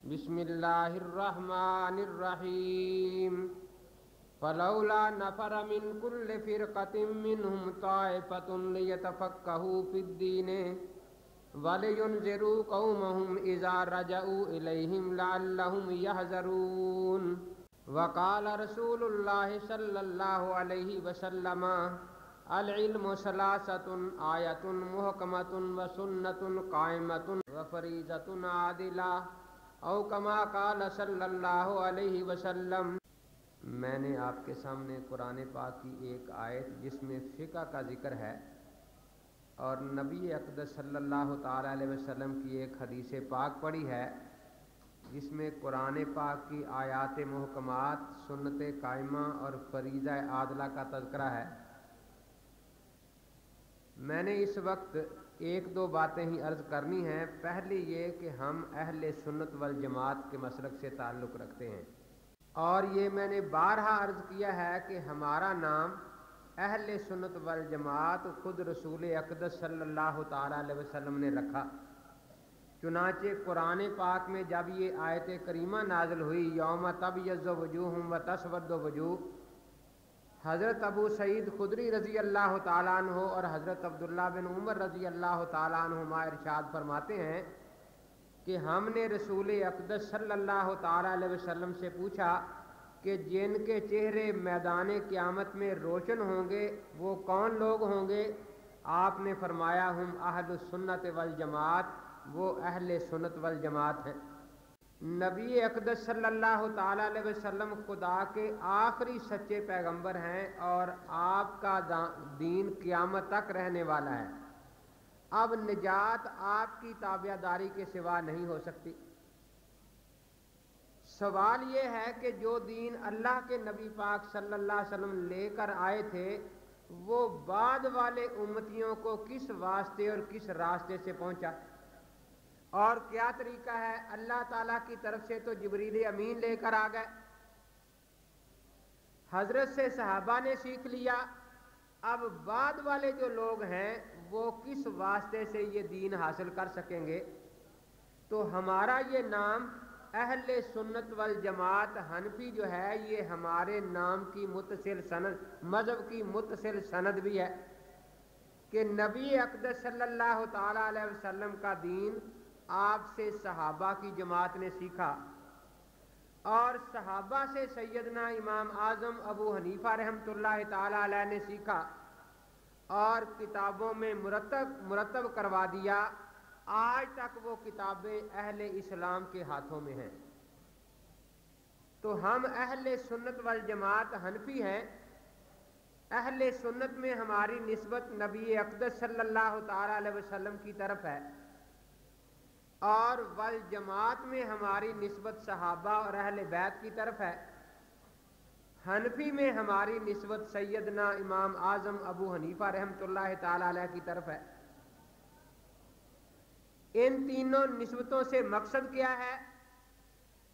बिस्मिल्लाहिर्रहमानिर्रहीम। फलौला नफर मिन कुल्लि फिरक़तिन मिनहुम ताइफ़तुन लियतफ़क़्क़हू फ़िद्दीन वलियुनज़िरू क़ौमहुम इज़ा रजऊ इलैहिम लअल्लहुम यहज़रून। वक़ाल रसूलुल्लाहि सल्लल्लाहु अलैहि वसल्लम अल इल्मु सलासतुन आयतुन मुहकमतुन व सुन्नतुन काइमतुन व फरीज़तुन आदिला औ कमा क़ाल सल्लल्लाहु अलैहि वसल्लम। मैंने आपके सामने कुरान पाक की एक आयत जिसमें फ़िक़्ह का ज़िक्र है और नबी अक़दस सल्लल्लाहु ताला अलैहि वसल्लम की एक हदीस पाक पढ़ी है जिसमें कुरान पाक की आयात मुहकमात, सुन्नत कायमा और फरीज़ा आदला का तज़किरा है। मैंने इस वक्त एक दो बातें ही अर्ज़ करनी हैं। पहली ये कि हम अहले सुन्नत वल जमात के मसलक से ताल्लुक़ रखते हैं और ये मैंने बारहा अर्ज़ किया है कि हमारा नाम अहले सुन्नत वल जमात खुद रसूल अक़दस सल्लल्लाहु ताला अलैहि वसल्लम ने रखा। चुनांचे कुरान पाक में जब ये आयत करीमा नाज़िल हुई, यौम तबयज़्ज़ु वजूहुम व तस्वद्दु वजूह, हज़रत अबू सईद खुदरी रज़ी अल्लाह ताला अन्हु और हज़रत अब्दुल्ला बिन उमर रज़ी अल्लाह ताला अन्हुमा इरशाद फरमाते हैं कि हमने रसूल अक़दस सल्लल्लाहु ताला अलैहि वसल्लम से पूछा कि जिनके चेहरे मैदान क़यामत में रोशन होंगे वो कौन लोग होंगे। आपने फरमाया हम अहलुस सुन्नत वल जमात, वो अहले सुन्नत वल जमात हैं। नबी अक़दस सल्लल्लाहु ताला अलैहि वसल्लम खुदा के आखिरी सच्चे पैगंबर हैं और आपका दीन क़यामत तक रहने वाला है। अब निजात आपकी ताबियादारी के सिवा नहीं हो सकती। सवाल ये है कि जो दीन अल्लाह के नबी पाक सल्लल्लाहु अलैहि वसल्लम लेकर आए थे वो बाद वाले उम्मतियों को किस वास्ते और किस रास्ते से पहुंचा और क्या तरीका है। अल्लाह ताला की तरफ से तो जिब्रील अमीन लेकर आ गए, हजरत से सहाबा ने सीख लिया। अब बाद वाले जो लोग हैं वो किस वास्ते से ये दीन हासिल कर सकेंगे। तो हमारा ये नाम अहले सुन्नत वल जमात हनफी जो है ये हमारे नाम की मुत्तसिल सनद, मज़हब की मुत्तसिल सनद भी है कि नबी अक़दस सल्लल्लाहु ताला अलैहि वसल्लम का दीन आपसे सहाबा की जमात ने सीखा और सहाबा से सैयदना इमाम आज़म अबू हनीफा रहमतुल्लाहि ताला अलैह ने सीखा और किताबों में मुरतब करवा दिया। आज तक वो किताबें अहले इस्लाम के हाथों में हैं। तो हम अहले सुन्नत वल जमात हनफी हैं। अहले सुन्नत में हमारी निस्बत नबी अक़दस सल्लल्लाहु ताला अलैहि वसल्लम की तरफ है और वल जमात में हमारी निस्बत सहाबा और अहले बैत की तरफ है। हनफी में हमारी निस्बत सैयदना इमाम आज़म अबू हनीफा रहमतुल्लाहि ताला अलैह की तरफ है। इन तीनों निस्बतों से मकसद क्या है।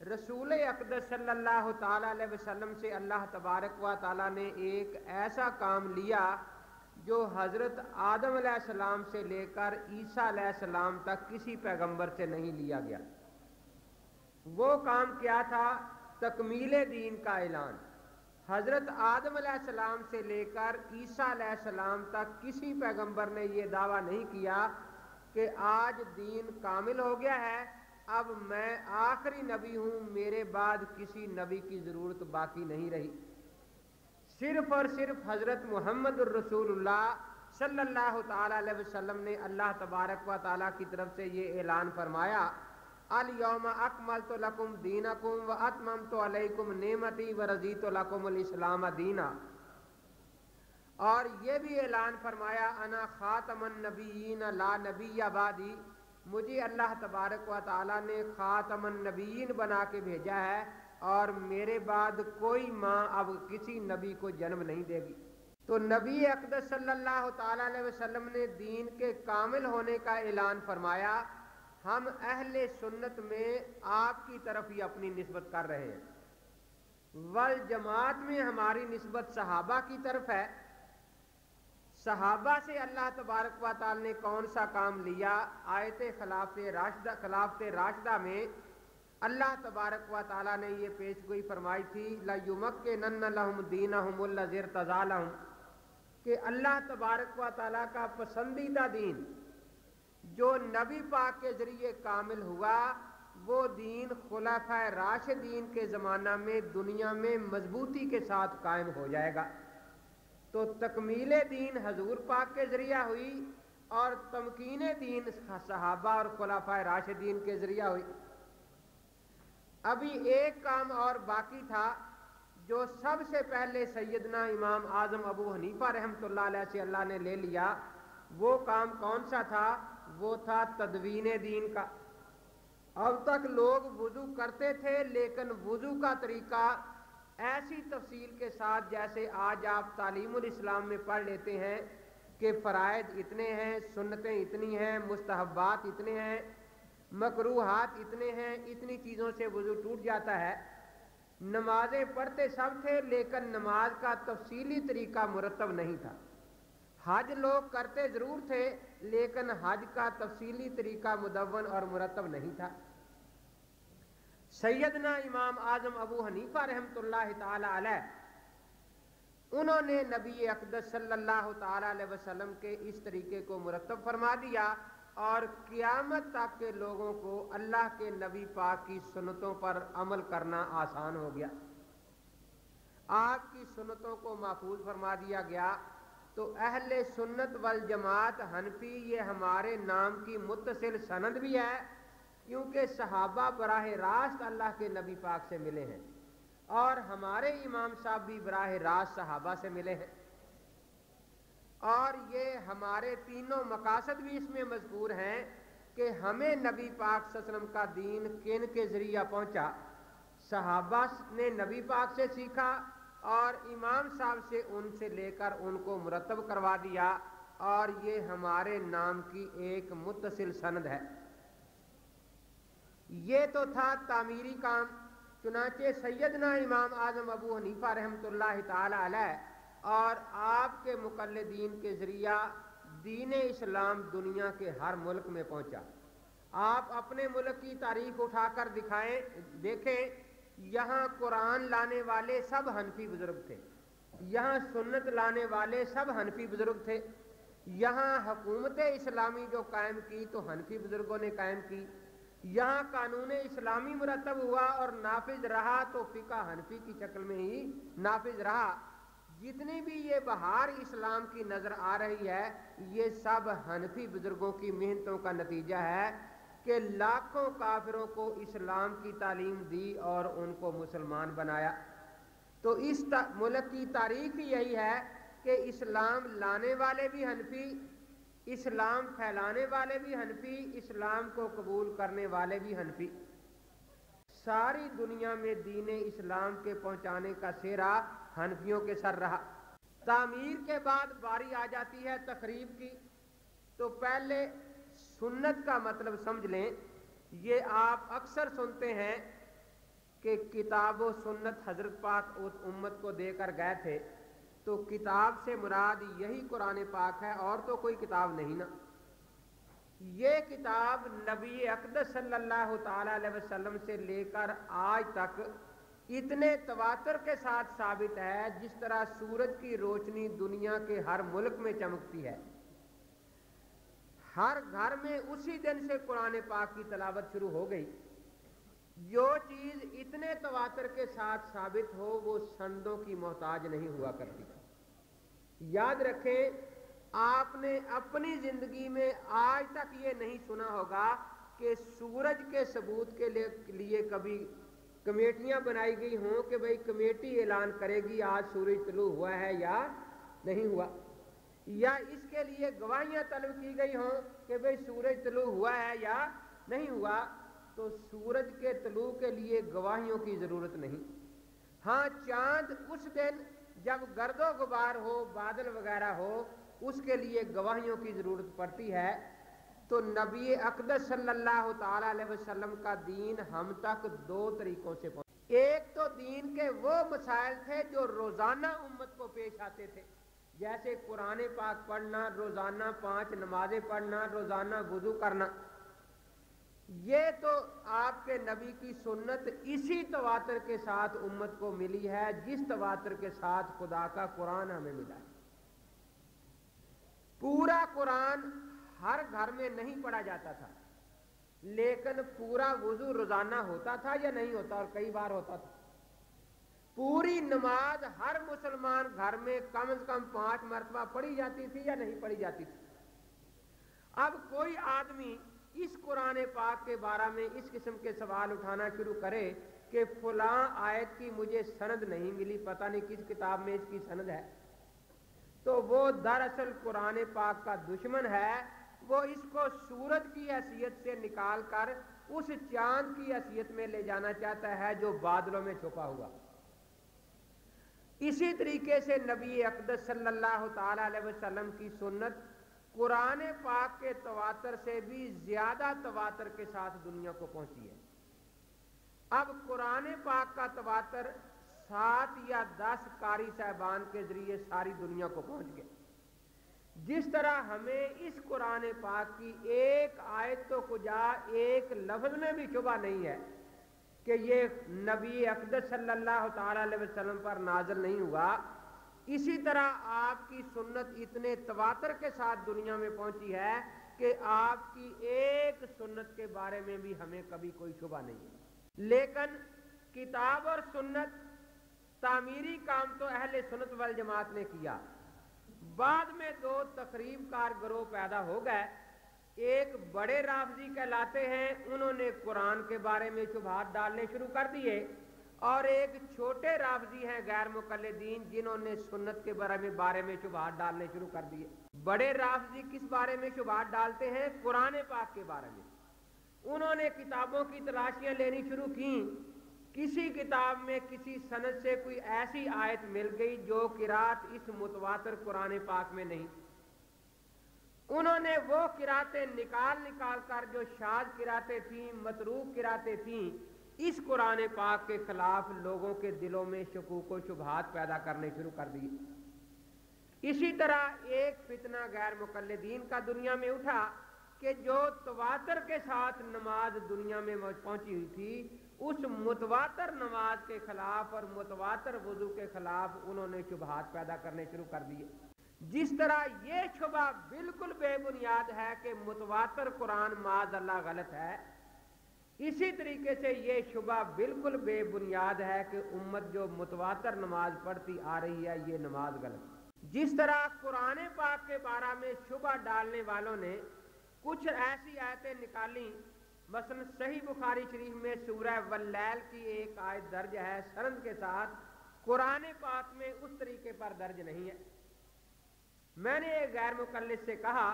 रसूल अक़दस सल्लल्लाहु ताला अलैहि वसल्लम से अल्लाह तबारक व ताला ने एक ऐसा काम लिया जो हज़रत आदम अलैहिस्सलाम से लेकर ईसा अलैहिस्सलाम तक किसी पैगंबर से नहीं लिया गया। वो काम क्या था। तकमीले दीन का ऐलान। हज़रत आदम अलैहिस्सलाम से लेकर ईसा अलैहिस्सलाम तक किसी पैगंबर ने ये दावा नहीं किया कि आज दीन कामिल हो गया है, अब मैं आखिरी नबी हूँ, मेरे बाद किसी नबी की ज़रूरत बाकी नहीं रही। सिर्फ और सिर्फ हज़रत मुहम्मदुर रसूलुल्लाह सल्लल्लाहु ताला अलैहि वसल्लम ने अल्लाह तबारक व ताला की तरफ से ये ऐलान फरमाया, अल यौमा अकमलतु लकुम दीनकुम व अतममतु अलैकुम नेमती व रज़ीतु लकुमुल इस्लाम दीना। और ये भी ऐलान फरमाया, अना खातमुन नबिय्यीन ला नबिय्य बादी, मुझे अल्लाह तबारक व ताला ने खातमुन नबिय्यीन बना के भेजा है और मेरे बाद कोई माँ अब किसी नबी को जन्म नहीं देगी। तो नबी अक़दस सल्लल्लाहु ताला अलैहि वसल्लम ने दीन के कामिल होने का ऐलान फरमाया। हम अहले सुन्नत में आपकी तरफ ही अपनी निस्बत कर रहे हैं। वल जमात में हमारी निस्बत सहाबा की तरफ है। सहाबा से अल्लाह तबारक व तआला ने कौन सा काम लिया। आयत खिलाफत राशिदा में अल्लाह तबारक व ताला ने ये पेशगोई फरमाई थी लयुमक्किनन्ना लहुम दीनहुम अल्लज़ी इर्तज़ा लहुम, कि अल्लाह तबारक व ताला का पसंदीदा दीन जो नबी पाक के जरिए कामिल हुआ, वो दीन खुलाफाए राशिदीन के ज़माना में दुनिया में मजबूती के साथ कायम हो जाएगा। तो तकमीले दीन हजूर पाक के जरिया हुई और तमकीने दीन सहाबा और खुलाफाए राशिदीन के जरिया हुई। अभी एक काम और बाकी था जो सबसे पहले सैयदना इमाम आजम अबू हनीफा रहमतुल्लाह अलैह से अल्लाह ने ले लिया। वो काम कौन सा था? वो था तदवीने दीन का। अब तक लोग वुजू करते थे, लेकिन वुजू का तरीका ऐसी तफसील के साथ जैसे आज आप तालीमुल इस्लाम में पढ़ लेते हैं कि फ़राइद इतने हैं, सुन्नतें इतनी हैं, मुस्तहब्बात इतने हैं, मकरूहात इतने हैं, इतनी चीज़ों से वुजू टूट जाता है। नमाजें पढ़ते सब थे, लेकिन नमाज का तफसीली तरीका मुरतब नहीं था। हज लोग करते ज़रूर थे, लेकिन हज का तफसीली तरीका मुदव्वन और मुरतब नहीं था। सैयदना इमाम आजम अबू हनीफा रहमतुल्लाह ताला अलैह, उन्होंने नबी अक़दस सल्लल्लाहु ताला अलैहि वसल्लम के इस तरीके को मुरतब फरमा दिया और क़यामत तक के लोगों को अल्लाह के नबी पाक की सुन्नतों पर अमल करना आसान हो गया। आपकी सुन्नतों को महफूज फरमा दिया गया। तो अहले सुन्नत वल जमात हनफी ये हमारे नाम की मुत्तसिल सनद भी है, क्योंकि सहाबा बराह रास्त अल्लाह के नबी पाक से मिले हैं और हमारे इमाम साहब भी बराह रास्त सहाबा से मिले हैं। और ये हमारे तीनों मकासद भी इसमें मज़कूर हैं कि हमें नबी पाक सल्लल्लाहु अलैहि वसल्लम का दीन किन के ज़रिया पहुँचा। सहाबा ने नबी पाक से सीखा और इमाम साहब से उनसे लेकर उनको मुरतब करवा दिया, और ये हमारे नाम की एक मुत्तसिल सनद है। ये तो था तामीरी काम। चुनाचे सैयदना इमाम आजम अबू हनीफा रहमतुल्लाह ताला अलैह और आपके मुक़ल्लिदीन के ज़रिया दीन इस्लाम दुनिया के हर मुल्क में पहुँचा। आप अपने मुल्क की तारीख उठाकर दिखाएं, देखें, यहाँ कुरान लाने वाले सब हनफी बुजुर्ग थे, यहाँ सुन्नत लाने वाले सब हनफी बुजुर्ग थे, यहाँ हुकूमत इस्लामी जो कायम की तो हनफी बुजुर्गों ने कायम की, यहाँ कानून इस्लामी मुरतब हुआ और नाफिज रहा तो फ़िक़्ह हनफी की शक्ल में ही नाफिज रहा। जितनी भी ये बहार इस्लाम की नज़र आ रही है, ये सब हनफी बुजुर्गों की मेहनतों का नतीजा है कि लाखों काफिरों को इस्लाम की तालीम दी और उनको मुसलमान बनाया। तो इस मुल्क की तारीख यही है कि इस्लाम लाने वाले भी हनफी, इस्लाम फैलाने वाले भी हनफी, इस्लाम को कबूल करने वाले भी हनफी। सारी दुनिया में दीन इस्लाम के पहुँचाने का सेहरा हनफियों के सर रहा। तामीर के बाद बारी आ जाती है तकरीब की। तो पहले सुन्नत का मतलब समझ लें। ये आप अक्सर सुनते हैं कि किताब व सुन्नत हजरत पाक उस उम्मत को देकर गए थे, तो किताब से मुराद यही कुरान पाक है और तो कोई किताब नहीं ना। ये किताब नबी अक़दस सल्लल्लाहु ताला अलैहि वसल्लम से लेकर आज तक इतने तवातर के साथ साबित है, जिस तरह सूरज की रोशनी दुनिया के हर मुल्क में चमकती है। हर घर में उसी दिन से कुरान पाक की तलावत शुरू हो गई। जो चीज़ इतने तवातर के साथ साबित हो वो संदों की मोहताज नहीं हुआ करती। याद रखें, आपने अपनी जिंदगी में आज तक ये नहीं सुना होगा कि सूरज के सबूत के लिए कभी कमेटियां बनाई गई हों कि भाई कमेटी ऐलान करेगी आज सूरज तुलू हुआ है या नहीं हुआ, या इसके लिए गवाहियां तलब की गई हों कि भाई सूरज तुलू हुआ है या नहीं हुआ। तो सूरज के तुलू के लिए गवाहियों की जरूरत नहीं। हाँ, चांद उस दिन जब गर्दो गुबार हो, बादल वगैरह हो, उसके लिए गवाहियों की जरूरत पड़ती है। तो नबी अक़दस सल्लल्लाहु ताला अलैहि वसल्लम का दीन हम तक दो तरीकों से पहुंचा। एक तो दीन के वो मसाइल थे जो रोजाना उम्मत को पेश आते थे, जैसे कुरान पाक पढ़ना, रोजाना 5 नमाजें पढ़ना, रोजाना वुजू करना। یہ تو آپ کے نبی کی سنت اسی تواتر کے ساتھ امت کو ملی ہے جس تواتر کے ساتھ خدا کا قرآن ہمیں ملا ہے۔ پورا قرآن ہر گھر میں نہیں پڑھا جاتا تھا، لیکن پورا وضو روزانہ ہوتا تھا یا نہیں ہوتا، اور کئی بار ہوتا تھا۔ پوری نماز ہر مسلمان گھر میں کم از کم 5 مرتبہ پڑھی جاتی تھی یا نہیں پڑھی جاتی تھی۔ اب کوئی آدمی اس قرآن پاک کے بارے میں اس قسم کے سوال اٹھانا شروع کرے کہ فلاں آیت کی مجھے سند نہیں ملی، پتہ نہیں کس کتاب میں اس کی سند ہے، تو وہ دراصل قرآن پاک کا دشمن ہے۔ وہ اس کو سورج کی حیثیت سے نکال کر اس چاند کی حیثیت میں لے جانا چاہتا ہے جو بادلوں میں چھپا ہوا۔ اسی طریقے سے نبی اقدس صلی اللہ تعالی علیہ وسلم کی سنت قرآن پاک کے تواتر سے بھی زیادہ تواتر کے ساتھ دنیا کو پہنچی ہے۔ اب قرآن پاک کا تواتر 7 یا 10 قاری صاحبان کے ذریعے ساری دنیا کو پہنچ گیا۔ جس طرح ہمیں اس قرآن پاک کی ایک آیت تو کجا ایک لفظ میں بھی شبہ نہیں ہے کہ یہ نبی اقدس صلی اللہ تعالی علیہ وسلم پر نازل نہیں ہوا، اسی طرح آپ کی سنت اتنے تواتر کے ساتھ دنیا میں پہنچی ہے کہ آپ کی ایک سنت کے بارے میں بھی ہمیں کبھی کوئی شبہ نہیں ہے۔ لیکن کتاب اور سنت تعمیری کام تو اہل سنت والجماعت نے کیا۔ بعد میں 2 تقریب کار گروہ پیدا ہو گئے، ایک بڑے رافضی کہلاتے ہیں، انہوں نے قرآن کے بارے میں شبہات ڈالنے شروع کر دیے، اور ایک چھوٹے رافضی ہیں غیر مقلدین جنہوں نے سنت کے بارے میں شبہات ڈالنے شروع کر دیے۔ بڑے رافضی کس بارے میں شبہات ڈالتے ہیں؟ قرآن پاک کے بارے میں۔ انہوں نے کتابوں کی تلاشیاں لینی شروع کی، کسی کتاب میں کسی سند سے کوئی ایسی آیت مل گئی جو قرات اس متواتر قرآن پاک میں نہیں، انہوں نے وہ قراتیں نکال کر جو شاذ قراتیں تھیں، متروک قراتیں تھیں، اس قرآن پاک کے خلاف لوگوں کے دلوں میں شکوک و شبہات پیدا کرنے شروع کر دیے۔ اسی طرح ایک فتنہ غیر مقلدین کا دنیا میں اٹھا کہ جو تواتر کے ساتھ نماز دنیا میں پہنچی ہوئی تھی، اس متواتر نماز کے خلاف اور متواتر وضو کے خلاف انہوں نے شبہات پیدا کرنے شروع کر دیے۔ جس طرح یہ شبہ بالکل بے بنیاد ہے کہ متواتر قرآن معاذ اللہ غلط ہے، اسی طریقے سے یہ شبہ بالکل بے بنیاد ہے کہ امت جو متواتر نماز پڑھتی آ رہی ہے یہ نماز غلط ہے۔ جس طرح قرآن پاک کے بارے میں شبہ ڈالنے والوں نے کچھ ایسی آیتیں نکالی، مثلا صحیح بخاری شریف میں سورہ واللیل کی ایک آیت درج ہے سند کے ساتھ، قرآن پاک میں اس طریقے پر درج نہیں ہے۔ میں نے ایک غیر مقلد سے کہا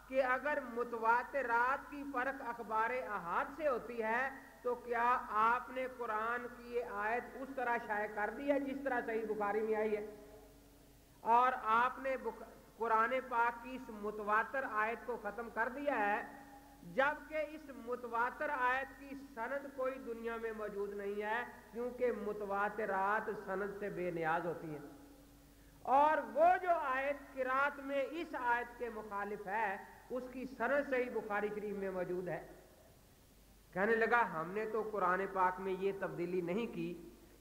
کہ اگر متواترات کی فرق اخبار احاد سے ہوتی ہے تو کیا آپ نے قرآن کی یہ آیت اس طرح شائع کر دی ہے جس طرح صحیح بخاری میں آئی ہے، اور آپ نے قرآن پاک کی اس متواتر آیت کو ختم کر دیا ہے، جبکہ اس متواتر آیت کی سند کوئی دنیا میں موجود نہیں ہے، کیونکہ متواترات سند سے بے نیاز ہوتی ہیں، اور وہ جو آیت قرات میں اس آیت کے مخالف ہے اس کی سند صحیح بخاری شریف میں موجود ہے۔ کہنے لگا ہم نے تو قرآن پاک میں یہ تبدیلی نہیں کی،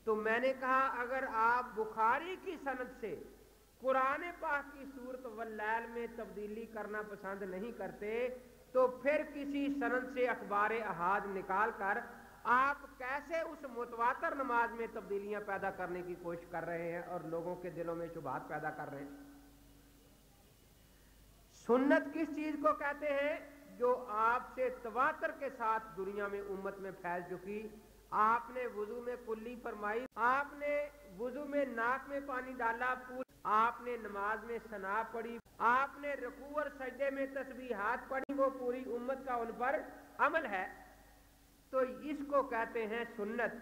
تو میں نے کہا اگر آپ بخاری کی سند سے قرآن پاک کی سورۃ واللیل میں تبدیلی کرنا پسند نہیں کرتے تو پھر کسی سند سے اخبار احاد نکال کر آپ کیسے اس متواتر نماز میں تبدیلیاں پیدا کرنے کی کوشش کر رہے ہیں اور لوگوں کے دلوں میں شبہات پیدا کر رہے ہیں؟ سنت کس چیز کو کہتے ہیں؟ جو آپ سے تواتر کے ساتھ دنیا میں امت میں پھیل چکی۔ آپ نے وضو میں کلی فرمائی، آپ نے وضو میں ناک میں پانی ڈالا، آپ نے نماز میں ثنا پڑھی، آپ نے رکوع اور سجدے میں تسبیحات پڑھی، وہ پوری امت کا ان پر عمل ہے، تو اس کو کہتے ہیں سنت،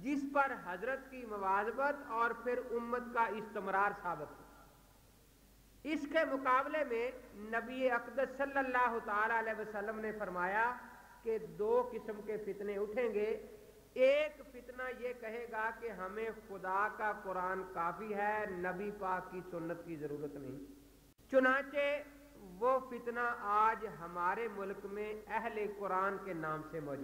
جس پر حضرت کی مواظبت اور پھر امت کا استمرار ثابت ہے۔ اس کے مقابلے میں نبی اقدس صلی اللہ تعالی علیہ وسلم نے فرمایا کہ 2 قسم کے فتنے اٹھیں گے۔ ایک فتنہ یہ کہے گا کہ ہمیں خدا کا قرآن کافی ہے، نبی پاک کی سنت کی ضرورت نہیں۔ چنانچہ وہ فتنہ آج ہمارے ملک میں اہل قرآن کے نام سے موجود